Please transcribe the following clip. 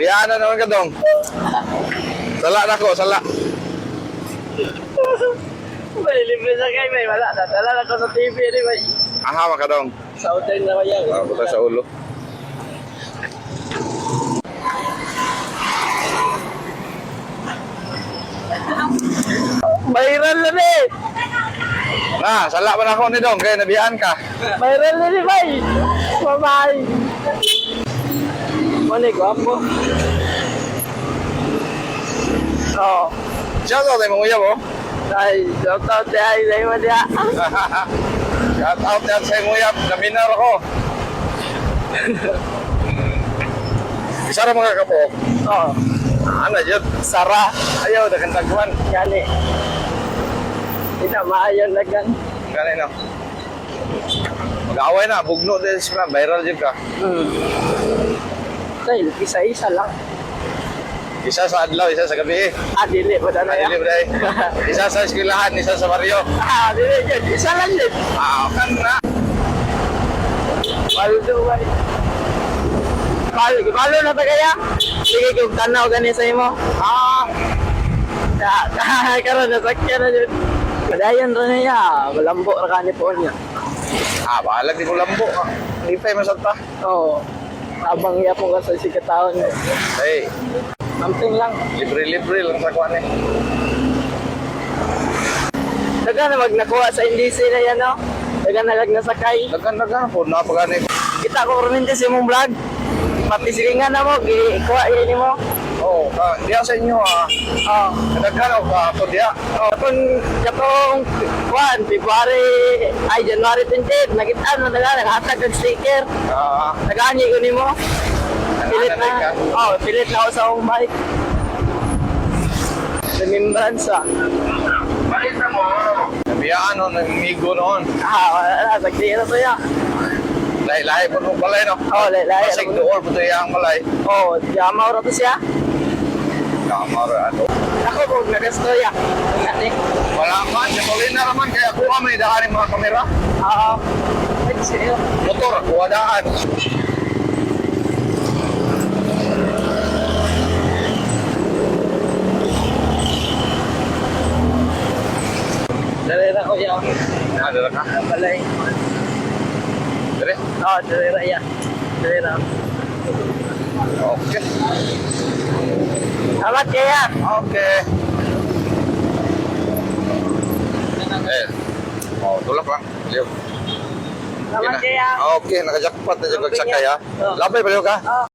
Biyan na naman ka dong. Sala na ko, sala. May libre sa kayo, may wala. Nadala na ko sa TV, di ba? Aha, ka dong. Sa hotel na ba yan? Puta sa ulo. Viral na eh! Na, sala pa na ako ni dong, kaya nabiyaan ka. Viral na eh, bay! Bye-bye! Mani, gwapo. Oo. Shout out tayo mga uyab, oh. Ay, shout out ay, ay mo diya. Shout out yan sa mga uyab, naminar ako. Isa na mga kapok. Oo. Ano yun? Sara. Ayaw, nakantagwan. Yani. Hindi na maayon na gan. Gani na. Mag-away na, bugno din siya, viral din ka. Dahil isa-isa lang. Isa sa adlaw, isa sa gabi. Dili mo na Dili ba day? Isa sa eskwelahan, isa sa baryo. Dili dyan. Isa lang din. Kan na. Baldo ba? Balo na ta kaya? Sige, kung tanaw gani sa imo. Karon na sakya na dyan. Padayon rin niya. Malambo na kani po niya. Balag di mo lambo. Hindi pa yung masata. Oo. Habang iya po ka sa sikataon. Hey, Something lang. libre-libre lang sa kuwan eh. Daga na wag nakuha sa indisi na yan, no? Daga na lag nasakay. Dagan-dagan po, napagani. Kita ko rin din sa imong vlog. Pati silingan na mo, ikuha yun mo. Oo, diya sa inyo Oo. Dagan ako ako diya. Katong February, January 20, nakita mo daga, naghatag kag sticker. Nag-ani ko ni mo. Pilit na. Pilit na ako sa akong bike. Remembrance Balita mo, nabiyaan no, namigo noon. wala, sagdira to ya. Lahi-lahi po nung balay no. Lahi-lahi. Masig doon po ito yung malay. Yamaw ra to siya. Kamar, ano. Ako kung nagasto ya. Ngani. Wala man, siya na naman, kaya kuha may daan yung mga kamera. Sige. Motor, kuha daan. Dalira ko ya. Dala ka? Balay. Dali. Dalira ya. Dalira. Okay. Salamat kaya. Okay. Tulak lang. Liyo. Salamat kaya. Okay, nakajakpat na dyan sa kaya. Labay pa ka?